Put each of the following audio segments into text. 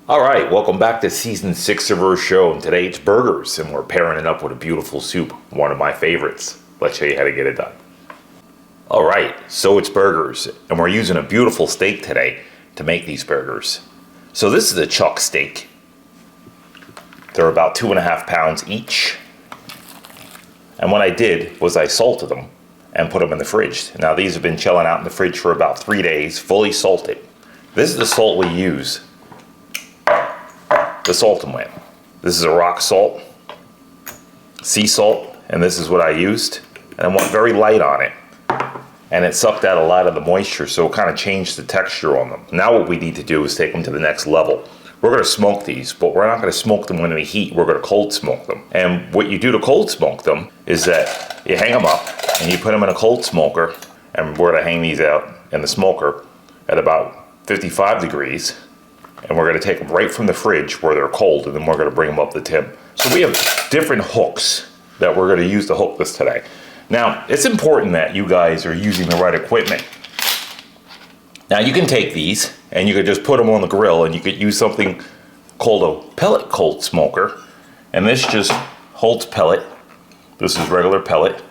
All right, welcome back to season 6 of our show. And today it's burgers, and we're pairing it up with a beautiful soup, one of my favorites. Let's show you how to get it done. All right, so it's burgers, and we're using a beautiful steak today to make these burgers. So this is a chuck steak. They're about 2.5 pounds each. And what I did was I salted them and put them in the fridge. Now these have been chilling out in the fridge for about 3 days, fully salted. This is the salt we use to salt them with. This is a rock salt, sea salt, and this is what I used. And I went very light on it. And it sucked out a lot of the moisture, so it kind of changed the texture on them. Now what we need to do is take them to the next level. We're going to smoke these, but we're not going to smoke them in any heat. We're going to cold smoke them. And what you do to cold smoke them is that you hang them up and you put them in a cold smoker, and we're going to hang these out in the smoker at about 55 degrees. And we're going to take them right from the fridge where they're cold, and then we're going to bring them up the tip. So we have different hooks that we're going to use to hook this today. Now, it's important that you guys are using the right equipment. Now, you can take these and you could just put them on the grill, and you could use something called a pellet cold smoker. And this just holds pellet. This is regular pellet,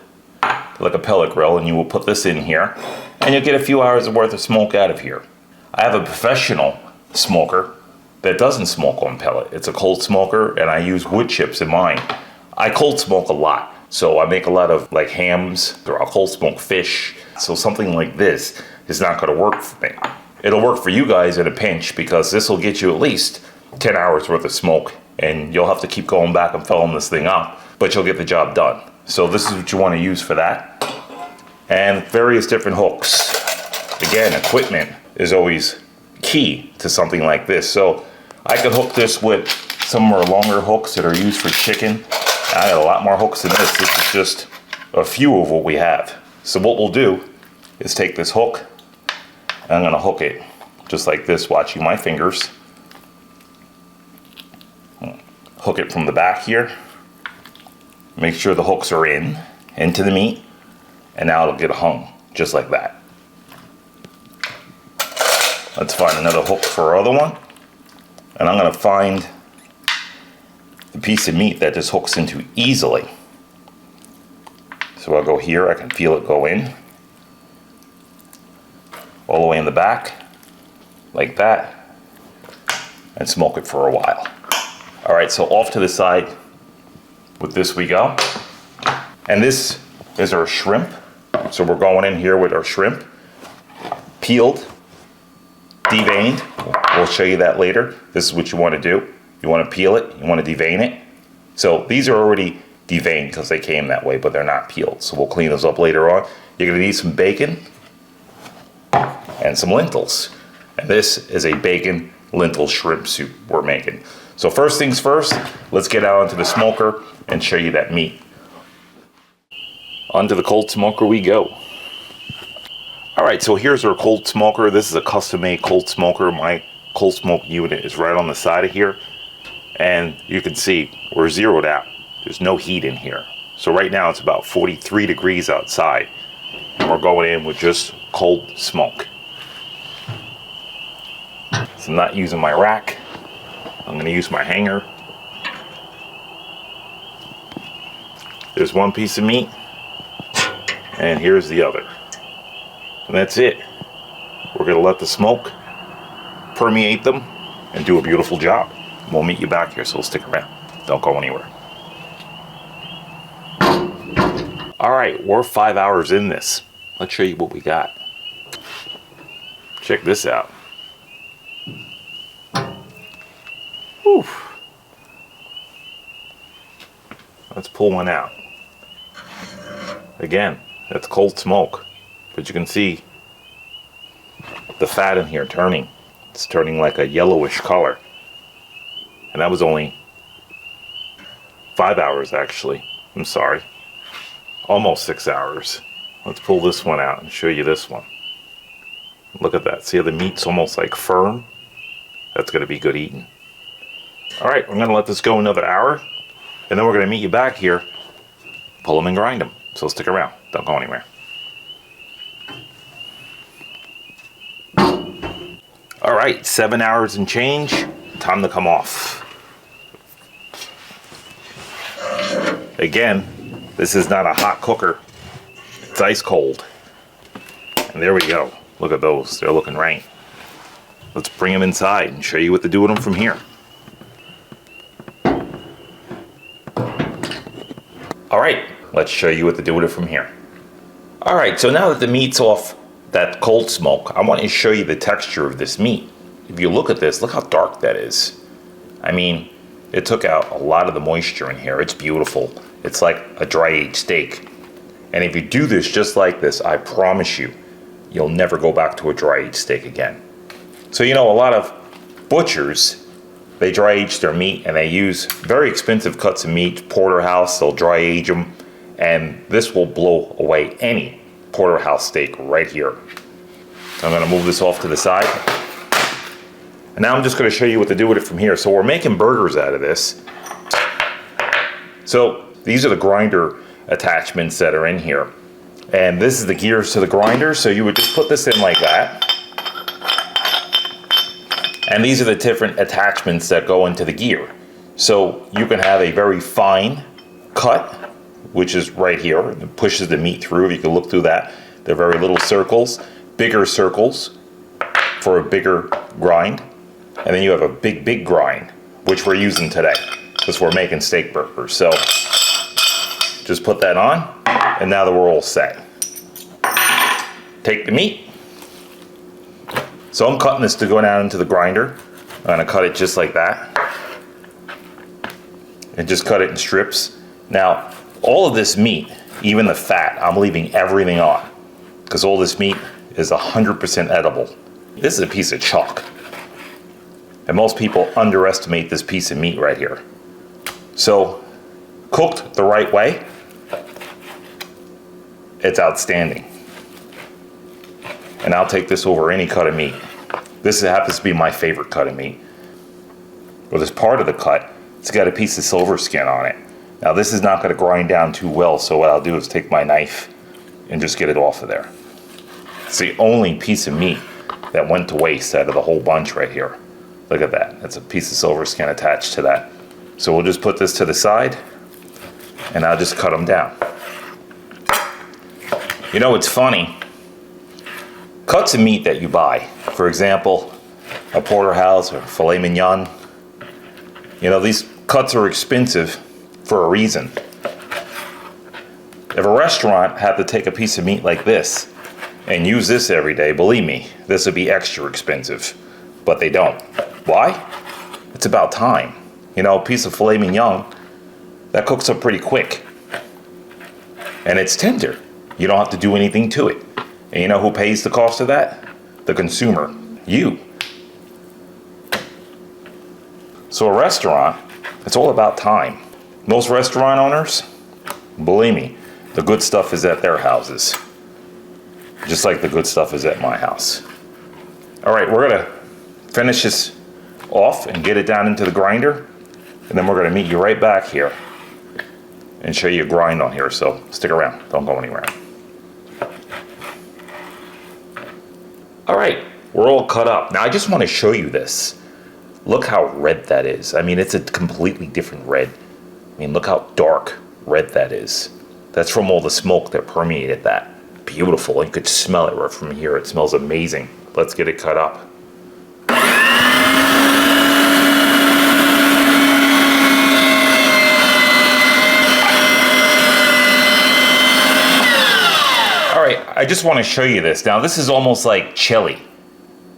like a pellet grill, and you will put this in here, and you'll get a few hours worth of smoke out of here. I have a professional smoker that doesn't smoke on pellet. It's a cold smoker, and I use wood chips in mine. I cold smoke a lot, so I make a lot of like hams, or I'll cold smoke fish. So something like this is not going to work for me. It'll work for you guys in a pinch, because this will get you at least 10 hours worth of smoke, and you'll have to keep going back and filling this thing up, but you'll get the job done. So this is what you want to use for that, and various different hooks. Again, equipment is always key to something like this. So I could hook this with some more longer hooks that are used for chicken. I got a lot more hooks than this. This is just a few of what we have. So what we'll do is take this hook, and I'm going to hook it just like this, watching my fingers. Hook it from the back here. Make sure the hooks are into the meat, and now it'll get hung just like that. Let's find another hook for our other one. And I'm going to find the piece of meat that this hooks into easily. So I'll go here, I can feel it go in. All the way in the back, like that. And smoke it for a while. Alright, so off to the side with this we go. And this is our shrimp. So we're going in here with our shrimp. Peeled. Deveined. We'll show you that later. This is what you want to do. You want to peel it, you want to devein it. So these are already deveined because they came that way, but they're not peeled. So we'll clean those up later on. You're going to need some bacon and some lentils. And this is a bacon lentil shrimp soup we're making. So first things first, let's get out onto the smoker and show you that meat. Onto the cold smoker we go. Alright, so here's our cold smoker. This is a custom-made cold smoker. My cold smoke unit is right on the side of here. And you can see we're zeroed out. There's no heat in here. So right now it's about 43 degrees outside. And we're going in with just cold smoke. So I'm not using my rack. I'm going to use my hanger. There's one piece of meat. And here's the other. And that's it. We're going to let the smoke permeate them and do a beautiful job. We'll meet you back here, so stick around. Don't go anywhere. Alright, we're 5 hours in this. Let's show you what we got. Check this out. Whew. Let's pull one out. Again, that's cold smoke. But you can see the fat in here turning. It's turning like a yellowish color. And that was only 5 hours actually. I'm sorry. Almost 6 hours. Let's pull this one out and show you this one. Look at that. See how the meat's almost like firm? That's going to be good eating. Alright, we're going to let this go another hour. And then we're going to meet you back here. Pull them and grind them. So stick around. Don't go anywhere. Alright, 7 hours and change. time to come off. Again, this is not a hot cooker. It's ice cold. And there we go. Look at those. They're looking right. Let's bring them inside and show you what to do with them from here. All right, let's show you what to do with it from here. All right, so now that the meat's off that cold smoke, I want to show you the texture of this meat. If you look at this, look how dark that is. I mean, it took out a lot of the moisture in here. It's beautiful. It's like a dry aged steak. And if you do this just like this, I promise you, you'll never go back to a dry aged steak again. So you know, a lot of butchers, they dry age their meat and they use very expensive cuts of meat, porterhouse, they'll dry age them, and this will blow away any porterhouse steak right here. So I'm gonna move this off to the side. And now I'm just gonna show you what to do with it from here. So we're making burgers out of this. So these are the grinder attachments that are in here. And this is the gears to the grinder, so you would just put this in like that. And these are the different attachments that go into the gear. So you can have a very fine cut, which is right here. It pushes the meat through. You can look through that. They're very little circles, bigger circles for a bigger grind. And then you have a big grind, which we're using today because we're making steak burgers. So just put that on, and now that we're all set. Take the meat. So I'm cutting this to go down into the grinder. I'm gonna cut it just like that. And just cut it in strips. Now, all of this meat, even the fat, I'm leaving everything on because all this meat is 100% edible. This is a piece of chalk. And most people underestimate this piece of meat right here. So, cooked the right way, it's outstanding. And I'll take this over any cut of meat. This happens to be my favorite cut of meat. Well, this part of the cut, it's got a piece of silver skin on it. Now this is not going to grind down too well, so what I'll do is take my knife and just get it off of there. It's the only piece of meat that went to waste out of the whole bunch right here. Look at that. That's a piece of silver skin attached to that. So we'll just put this to the side, and I'll just cut them down. You know, it's funny. Cuts of meat that you buy, for example, a porterhouse or filet mignon, you know, these cuts are expensive for a reason. If a restaurant had to take a piece of meat like this and use this every day, believe me, this would be extra expensive, but they don't. Why? It's about time. You know, a piece of filet mignon, that cooks up pretty quick. And it's tender. You don't have to do anything to it. And you know who pays the cost of that? The consumer. You. So a restaurant, it's all about time. Most restaurant owners, believe me, the good stuff is at their houses. Just like the good stuff is at my house. All right, we're gonna finish this off and get it down into the grinder. And then we're gonna meet you right back here and show you a grind on here. So stick around, don't go anywhere. All right, we're all cut up. Now I just want to show you this. Look how red that is. I mean, it's a completely different red. I mean, look how dark red that is. That's from all the smoke that permeated that. Beautiful, you could smell it right from here. It smells amazing. Let's get it cut up. I just want to show you this. Now this is almost like chili.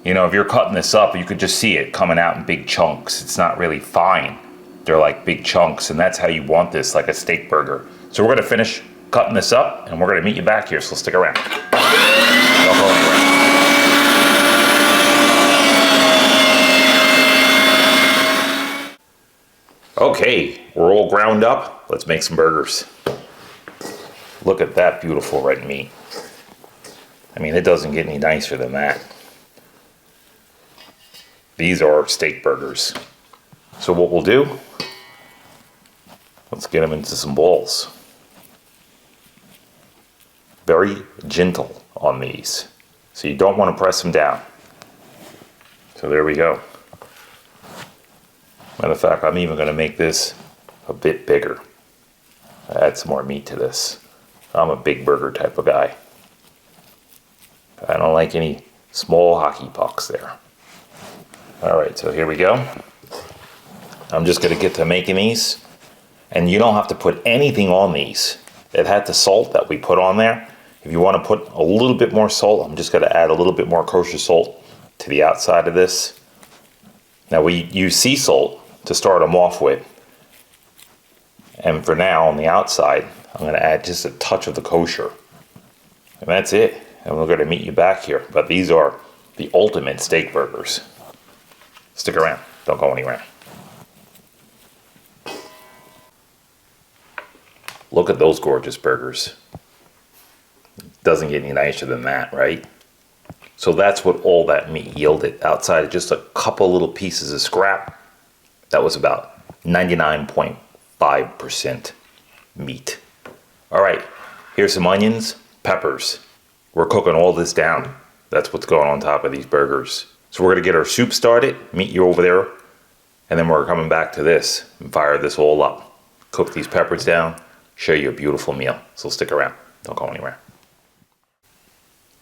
You know, if you're cutting this up, you could just see it coming out in big chunks. It's not really fine. They're like big chunks, and that's how you want this, like a steak burger. So we're going to finish cutting this up, and we're going to meet you back here, so stick around. Don't go anywhere. Okay, we're all ground up. Let's make some burgers. Look at that beautiful red meat. I mean, it doesn't get any nicer than that. These are steak burgers. So what we'll do, let's get them into some balls. Very gentle on these. So you don't want to press them down. So there we go. Matter of fact, I'm even going to make this a bit bigger. Add some more meat to this. I'm a big burger type of guy. I don't like any small hockey pucks there. Alright, so here we go. I'm just going to get to making these. And you don't have to put anything on these. It had the salt that we put on there. If you want to put a little bit more salt, I'm just going to add a little bit more kosher salt to the outside of this. Now we use sea salt to start them off with. And for now, on the outside, I'm going to add just a touch of the kosher. And that's it. And we're going to meet you back here. But these are the ultimate steak burgers. Stick around. Don't go anywhere. Look at those gorgeous burgers. Doesn't get any nicer than that, right? So that's what all that meat yielded. Outside of just a couple little pieces of scrap, that was about 99.5% meat. All right, here's some onions, peppers. We're cooking all this down. That's what's going on top of these burgers. So we're gonna get our soup started, meet you over there, and then we're coming back to this and fire this all up. Cook these peppers down, show you a beautiful meal. So stick around, don't go anywhere.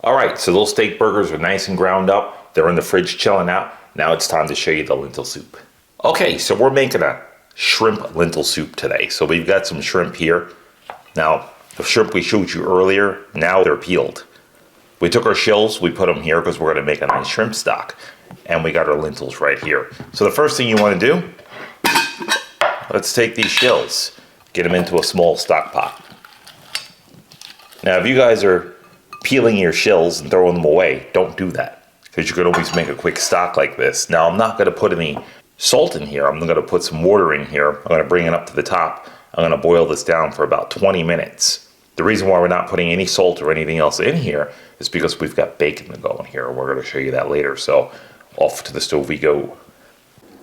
All right, so those steak burgers are nice and ground up. They're in the fridge chilling out. Now it's time to show you the lentil soup. Okay, so we're making a shrimp lentil soup today. So we've got some shrimp here. Now, the shrimp we showed you earlier, now they're peeled. We took our shells, we put them here because we're gonna make a nice shrimp stock. And we got our lentils right here. So the first thing you wanna do, let's take these shells, get them into a small stock pot. Now, if you guys are peeling your shells and throwing them away, don't do that, because you can always make a quick stock like this. Now, I'm not going to put any salt in here. I'm going to put some water in here. I'm going to bring it up to the top. I'm going to boil this down for about 20 minutes. The reason why we're not putting any salt or anything else in here is because we've got bacon to go in here. We're going to show you that later. So off to the stove we go.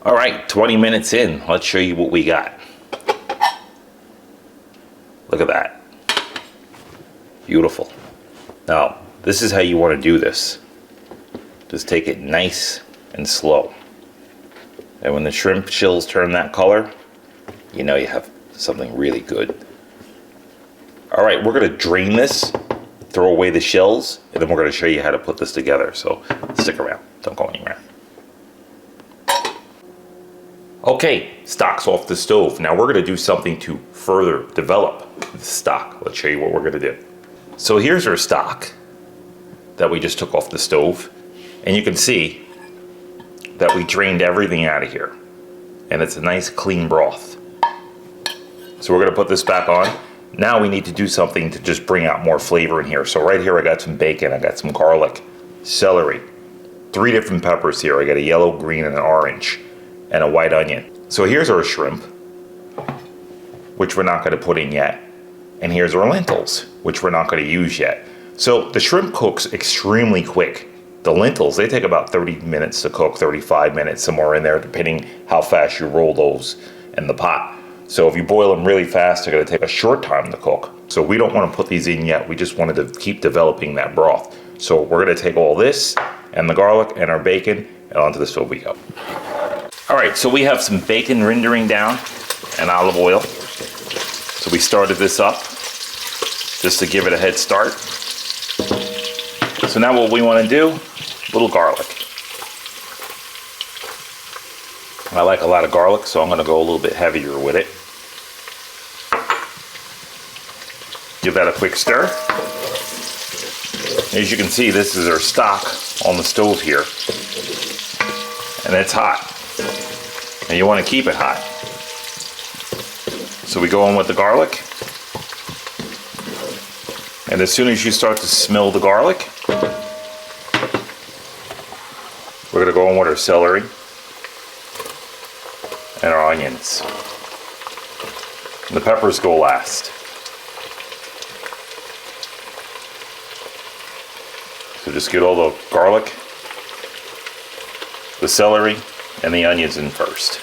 All right, 20 minutes in. Let's show you what we got. Look at that. Beautiful. Now, this is how you want to do this. Just take it nice and slow. And when the shrimp shells turn that color, you know you have something really good. All right, we're going to drain this, throw away the shells, and then we're going to show you how to put this together. So stick around. Don't go anywhere. Okay, stock's off the stove. Now we're going to do something to further develop the stock. Let's show you what we're going to do. So here's our stock that we just took off the stove, and you can see that we drained everything out of here, and it's a nice clean broth. So we're going to put this back on. Now we need to do something to just bring out more flavor in here. So right here I got some bacon, I got some garlic, celery, 3 different peppers here. I got a yellow, green, and an orange, and a white onion. So here's our shrimp, which we're not going to put in yet. And here's our lentils, which we're not going to use yet. So the shrimp cooks extremely quick. The lentils, they take about 30 minutes to cook, 35 minutes, somewhere in there, depending how fast you roll those in the pot. So if you boil them really fast, they're going to take a short time to cook. So we don't want to put these in yet. We just wanted to keep developing that broth. So we're going to take all this and the garlic and our bacon, and onto the stove we go. All right, so we have some bacon rendering down and olive oil. So we started this up just to give it a head start. So now what we want to do, a little garlic. I like a lot of garlic, so I'm going to go a little bit heavier with it. Give that a quick stir. As you can see, this is our stock on the stove here. And it's hot. And you want to keep it hot. So we go in with the garlic. And as soon as you start to smell the garlic, we're going to go in with our celery and our onions. And the peppers go last. So just get all the garlic, the celery, and the onions in first.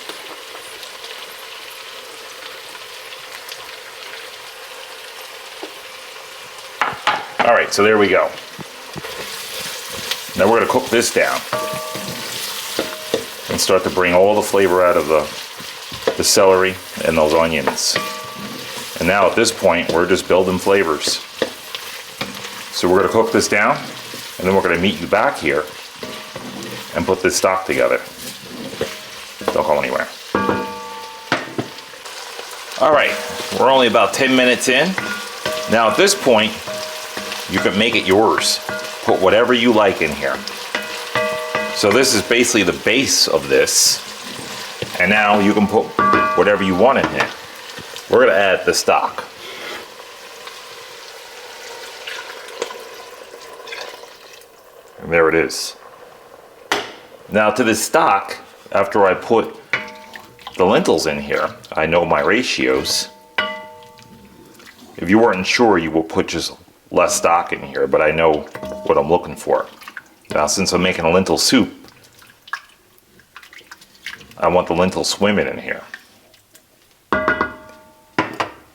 All right, so there we go. Now we're going to cook this down and start to bring all the flavor out of the the celery and those onions. And now at this point, we're just building flavors. So we're gonna cook this down, and then we're gonna meet you back here and put this stock together. Don't go anywhere. All right, we're only about 10 minutes in. Now at this point, you can make it yours. Put whatever you like in here. So this is basically the base of this. And now you can put whatever you want in here. We're gonna add the stock. And there it is. Now to this stock, after I put the lentils in here, I know my ratios. If you weren't sure, you will put just less stock in here, but I know what I'm looking for. Now since I'm making a lentil soup, I want the lentil swimming in here.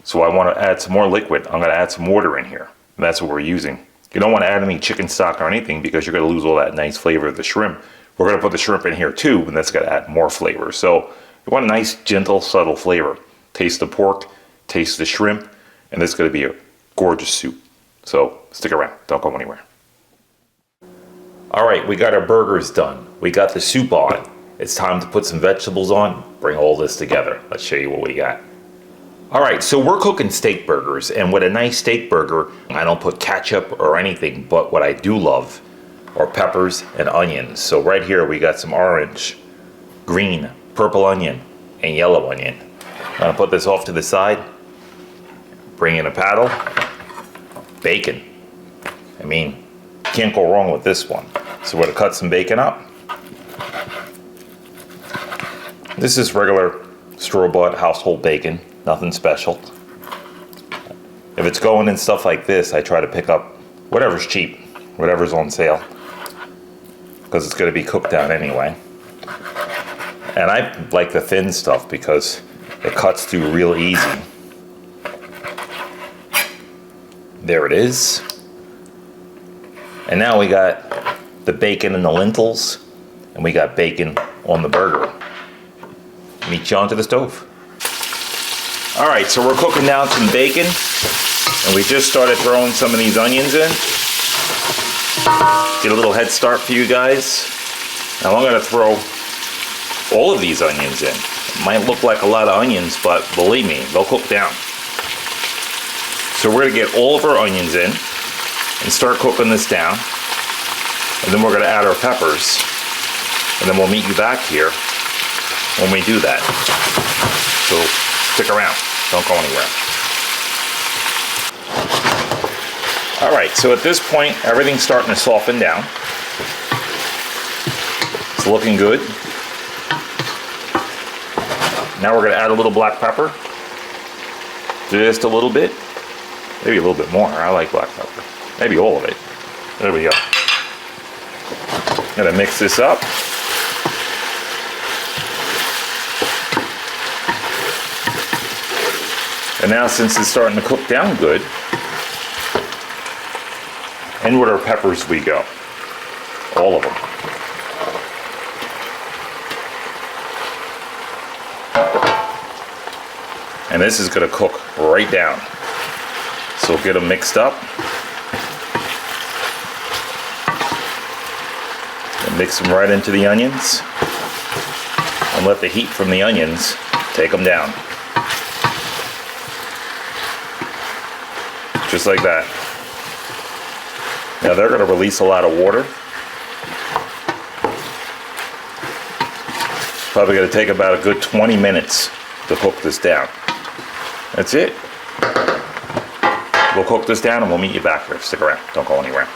So I want to add some more liquid. I'm going to add some water in here. And that's what we're using. You don't want to add any chicken stock or anything because you're going to lose all that nice flavor of the shrimp. We're going to put the shrimp in here too, and that's going to add more flavor. So you want a nice, gentle, subtle flavor. Taste the pork, taste the shrimp, and this is going to be a gorgeous soup. So stick around. Don't go anywhere. All right, we got our burgers done. We got the soup on. It's time to put some vegetables on. Bring all this together. Let's show you what we got. All right, so we're cooking steak burgers, and with a nice steak burger, I don't put ketchup or anything, but what I do love are peppers and onions. So right here we got some orange, green, purple onion, and yellow onion. I'm gonna put this off to the side. Bring in a paddle. Bacon. I mean, can't go wrong with this one. So we're gonna cut some bacon up. This is regular store-bought household bacon, nothing special. If it's going in stuff like this, I try to pick up whatever's cheap, whatever's on sale, because it's going to be cooked down anyway. And I like the thin stuff because it cuts through real easy. There it is. And now we got the bacon and the lentils, and we got bacon on the burger. Meet you onto the stove. All right, so we're cooking down some bacon, and we just started throwing some of these onions in. Get a little head start for you guys. Now I'm gonna throw all of these onions in. It might look like a lot of onions, but believe me, they'll cook down. So we're gonna get all of our onions in and start cooking this down. And then we're gonna add our peppers, and then we'll meet you back here when we do that. So stick around, don't go anywhere. All right, so at this point, everything's starting to soften down. It's looking good. Now we're gonna add a little black pepper. Just a little bit, maybe a little bit more. I like black pepper, maybe all of it. There we go. Gonna mix this up. And now since it's starting to cook down good, in with our peppers we go. All of them. And this is gonna cook right down. So get them mixed up. And mix them right into the onions. And let the heat from the onions take them down. Just like that. Now they're going to release a lot of water. Probably going to take about a good 20 minutes to cook this down. That's it. We'll cook this down and we'll meet you back here. Stick around. Don't go anywhere.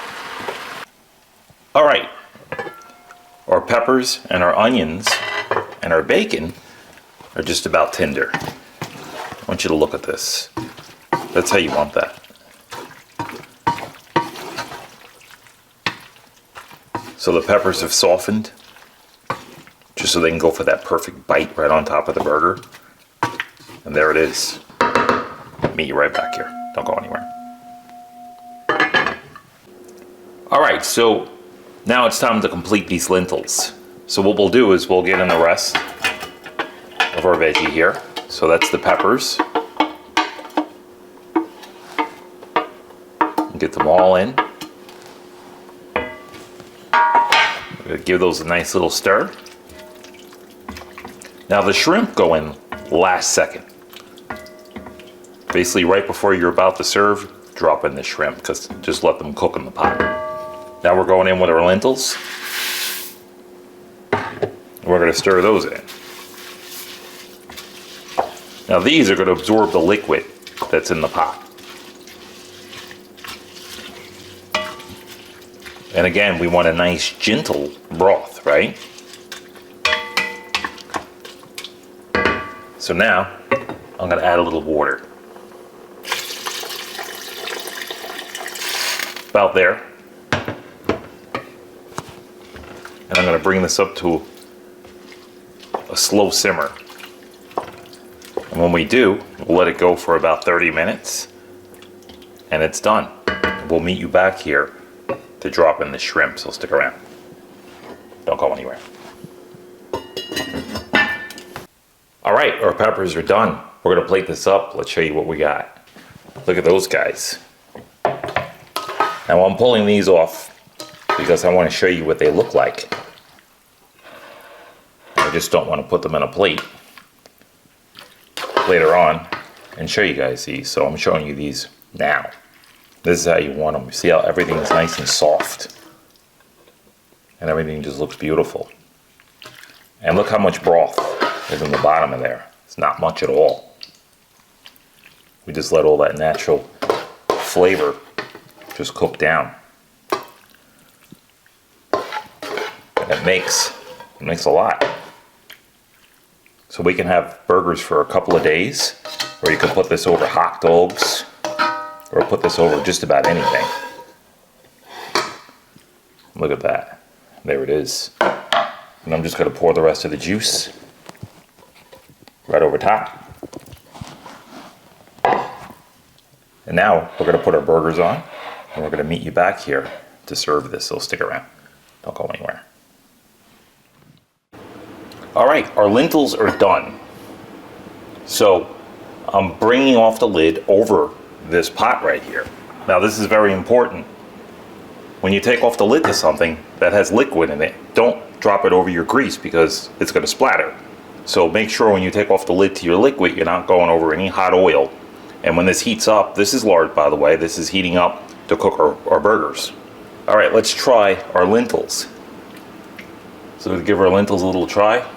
All right. Our peppers and our onions and our bacon are just about tender. I want you to look at this. That's how you want that. So the peppers have softened, just so they can go for that perfect bite right on top of the burger. And there it is. Meet you right back here. Don't go anywhere. All right, so now it's time to complete these lentils. So what we'll do is we'll get in the rest of our veggie here. So that's the peppers. Get them all in. Give those a nice little stir. Now the shrimp go in last second. Basically right before you're about to serve, drop in the shrimp, because just let them cook in the pot. Now we're going in with our lentils. We're going to stir those in. Now these are going to absorb the liquid that's in the pot. And again, we want a nice gentle broth, right? So now I'm going to add a little water. About there. And I'm going to bring this up to a slow simmer. And when we do, we'll let it go for about 30 minutes. And it's done. We'll meet you back here to drop in the shrimp, so stick around. Don't go anywhere. All right, our peppers are done. We're gonna plate this up. Let's show you what we got. Look at those guys. Now I'm pulling these off because I want to show you what they look like. I just don't want to put them in a plate later on and show you guys these. So I'm showing you these now. This is how you want them. See how everything is nice and soft. And everything just looks beautiful. And look how much broth is in the bottom of there. It's not much at all. We just let all that natural flavor just cook down. And it makes a lot. So we can have burgers for a couple of days, or you can put this over hot dogs, or put this over just about anything. Look at that. There it is. And I'm just going to pour the rest of the juice right over top. And now we're going to put our burgers on, and we're going to meet you back here to serve this, so stick around. Don't go anywhere. All right, our lentils are done. So I'm bringing off the lid over this pot right here. Now this is very important. When you take off the lid to something that has liquid in it, don't drop it over your grease because it's going to splatter. So make sure when you take off the lid to your liquid, you're not going over any hot oil. And when this heats up, this is lard by the way, this is heating up to cook our burgers. All right, let's try our lentils. So to give our lentils a little try.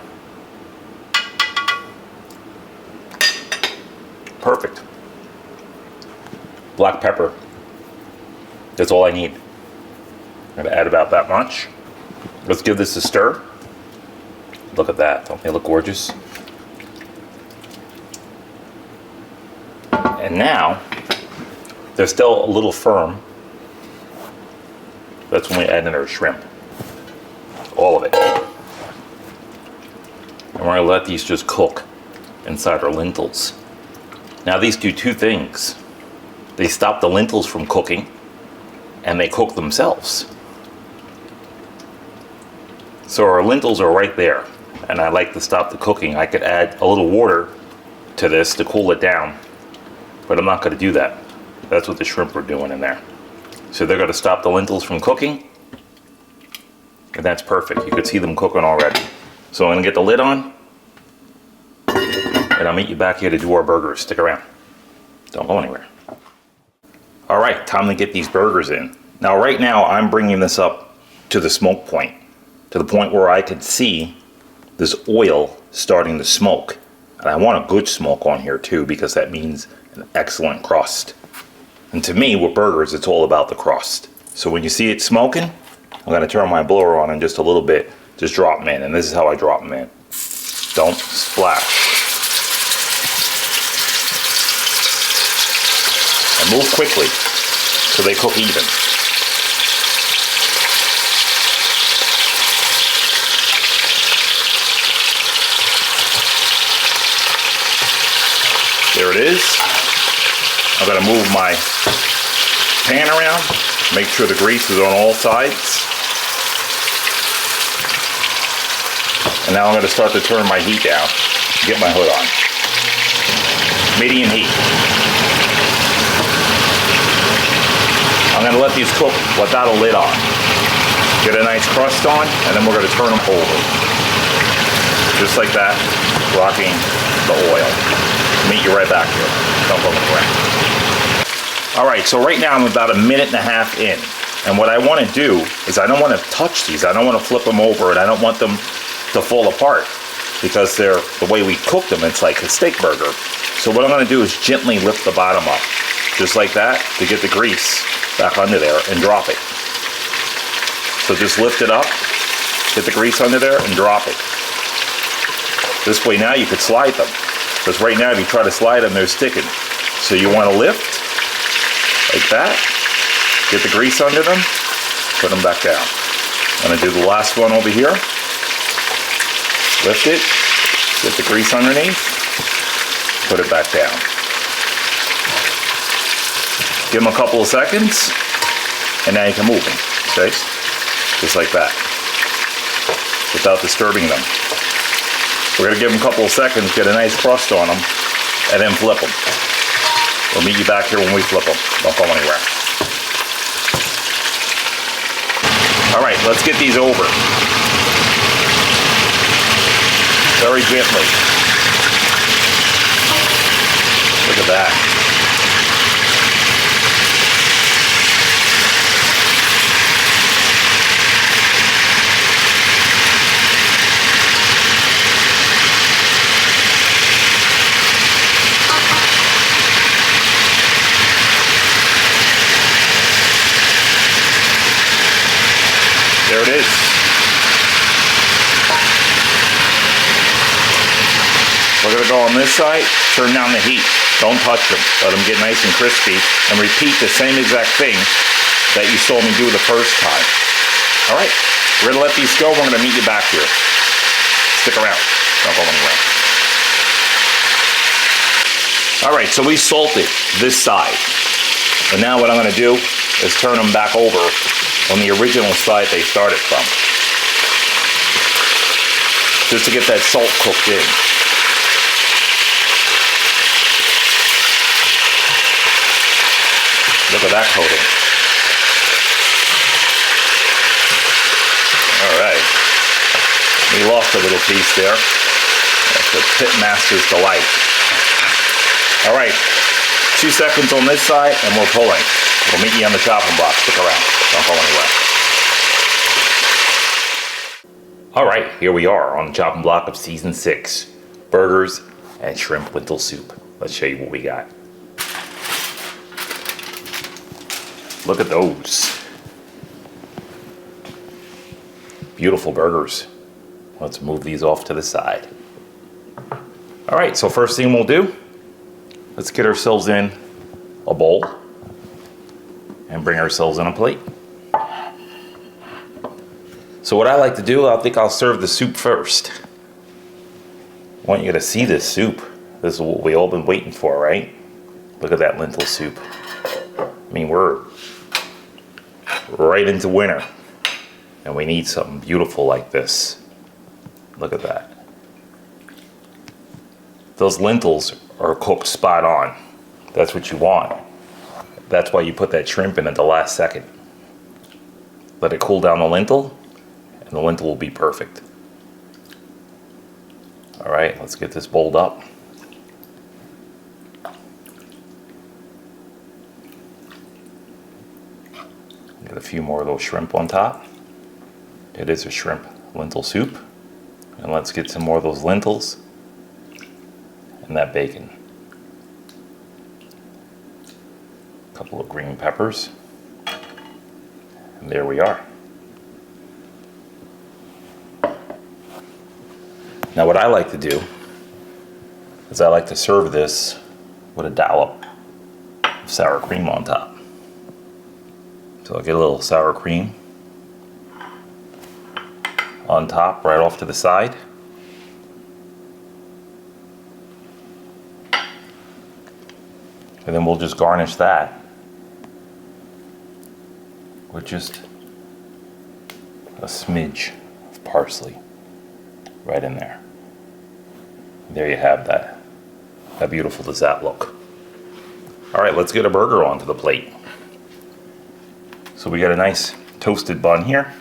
Perfect. Black pepper. That's all I need. I'm going to add about that much. Let's give this a stir. Look at that. Don't they look gorgeous? And now, they're still a little firm. That's when we add in our shrimp. All of it. And we're going to let these just cook inside our lentils. Now these do two things. They stop the lentils from cooking, and they cook themselves. So our lentils are right there, and I like to stop the cooking. I could add a little water to this to cool it down, but I'm not going to do that. That's what the shrimp are doing in there. So they're going to stop the lentils from cooking, and that's perfect. You could see them cooking already. So I'm going to get the lid on, and I'll meet you back here to do our burgers. Stick around. Don't go anywhere. All right, time to get these burgers in. Now right now I'm bringing this up to the smoke point, to the point where I can see this oil starting to smoke. And I want a good smoke on here too, because that means an excellent crust. And to me, with burgers, it's all about the crust. So when you see it smoking, I'm going to turn my blower on in just a little bit. Just drop them in, and this is how I drop them in. Don't splash. And move quickly so they cook even. There it is. I'm going to move my pan around, make sure the grease is on all sides. And now I'm going to start to turn my heat down. Get my hood on. Medium heat. I'm going to let these cook without a lid on. Get a nice crust on, and then we're going to turn them over. Just like that, rocking the oil. Meet you right back here. Don't go anywhere. All right, so right now I'm about 1.5 minutes in. And what I want to do is I don't want to touch these. I don't want to flip them over, and I don't want them to fall apart because they're the way we cook them. It's like a steak burger. So what I'm going to do is gently lift the bottom up, just like that, to get the grease back under there and drop it. So just lift it up, get the grease under there, and drop it. This way now you could slide them. Because right now if you try to slide them, they're sticking. So you want to lift, like that, get the grease under them, put them back down. I'm going to do the last one over here. Lift it, get the grease underneath, put it back down. Give them a couple of seconds, and now you can move them, okay? Just like that, without disturbing them. We're gonna give them a couple of seconds, get a nice crust on them, and then flip them. We'll meet you back here when we flip them. Don't go anywhere. All right, let's get these over. Very gently. Look at that. There it is. We're going to go on this side, turn down the heat. Don't touch them. Let them get nice and crispy. And repeat the same exact thing that you saw me do the first time. All right. We're going to let these go. We're going to meet you back here. Stick around. Don't go anywhere. All right. So we salted this side. And now what I'm going to do is turn them back over on the original side they started from. Just to get that salt cooked in. Look at that coating. All right. We lost a little piece there. That's the pit master's delight. All right. 2 seconds on this side and we're pulling. We'll meet you on the chopping block. Stick around. Don't go anywhere. All right, here we are on the chopping block of season 6. Burgers and shrimp lentil soup. Let's show you what we got. Look at those. Beautiful burgers. Let's move these off to the side. All right, so first thing we'll do, let's get ourselves in a bowl and bring ourselves in a plate. So what I like to do, I think I'll serve the soup first. I want you to see this soup. This is what we all been waiting for, right? Look at that lentil soup. I mean, we're right into winter and we need something beautiful like this. Look at that. Those lentils are cooked spot on. That's what you want. That's why you put that shrimp in at the last second. Let it cool down the lentil and the lentil will be perfect. All right, let's get this bowled up. Get a few more of those shrimp on top. It is a shrimp lentil soup. And let's get some more of those lentils and that bacon. A couple of green peppers. And there we are. Now what I like to do is I like to serve this with a dollop of sour cream on top. So I'll get a little sour cream on top, right off to the side. And then we'll just garnish that with just a smidge of parsley right in there. There you have that. How beautiful does that look? All right, let's get a burger onto the plate. So we got a nice toasted bun here.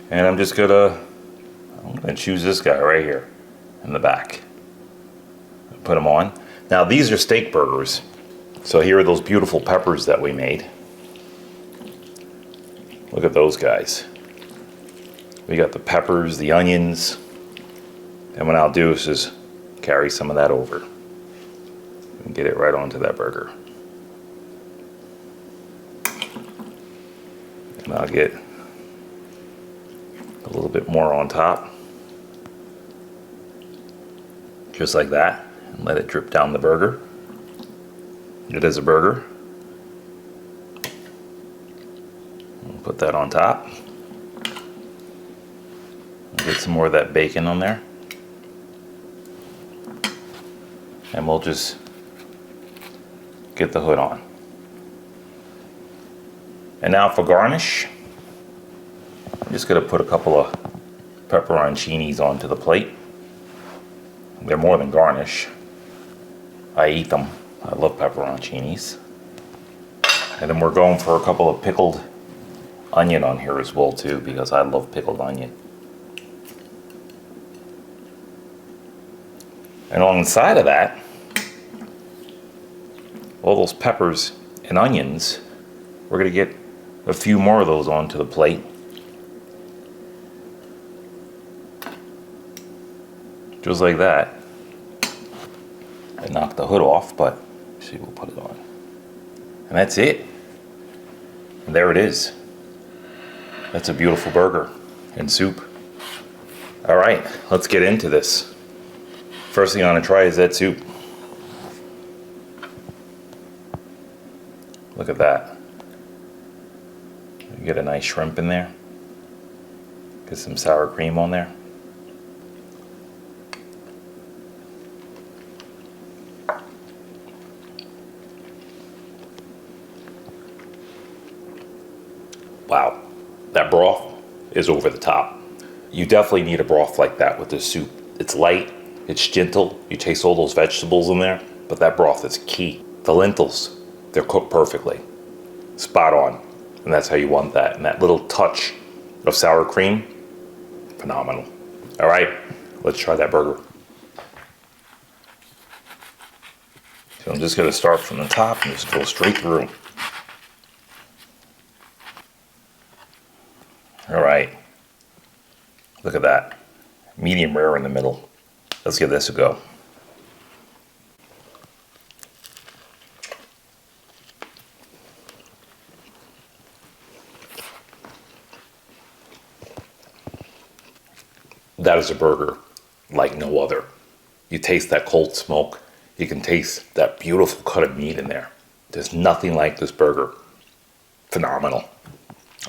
And I'm gonna choose this guy right here in the back. Put them on. Now these are steak burgers. So here are those beautiful peppers that we made. Look at those guys. We got the peppers, the onions. And what I'll do is just carry some of that over and get it right onto that burger. And I'll get a little bit more on top. Just like that. And let it drip down the burger. It is a burger. We'll put that on top. Get some more of that bacon on there. And we'll just get the hood on. And now for garnish, I'm just gonna put a couple of pepperoncinis onto the plate. They're more than garnish. I eat them. I love pepperoncinis. And then we're going for a couple of pickled onion on here as well too, because I love pickled onion. And on the side of that, all those peppers and onions, we're gonna get a few more of those onto the plate. Just like that. I knocked the hood off, but see, we'll put it on. And that's it. And there it is. That's a beautiful burger and soup. All right, let's get into this. First thing I'm gonna try is that soup. Look at that. You get a nice shrimp in there. Get some sour cream on there. Wow, that broth is over the top. You definitely need a broth like that with this soup. It's light, it's gentle, you taste all those vegetables in there, but that broth is key. The lentils, they're cooked perfectly, spot on, and that's how you want that. And that little touch of sour cream, phenomenal. All right, let's try that burger. So I'm just gonna start from the top and just go straight through. All right, look at that. Medium rare in the middle. Let's give this a go. That is a burger like no other. You taste that cold smoke. You can taste that beautiful cut of meat in there. There's nothing like this burger. Phenomenal.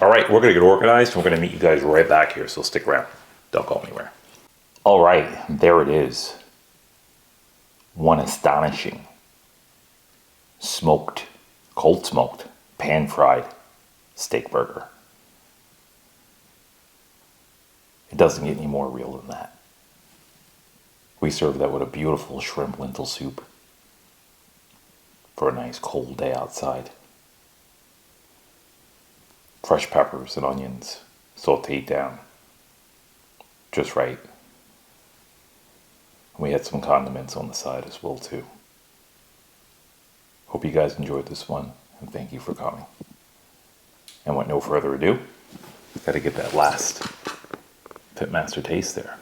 All right, we're gonna get organized and we're gonna meet you guys right back here, so stick around. Don't go anywhere. All right, there it is. One astonishing smoked, cold smoked, pan fried steak burger. It doesn't get any more real than that. We serve that with a beautiful shrimp lentil soup for a nice cold day outside. Fresh peppers and onions sauteed down just right. We had some condiments on the side as well too. Hope you guys enjoyed this one, and thank you for coming. And with no further ado, gotta get that last Pitmaster taste there.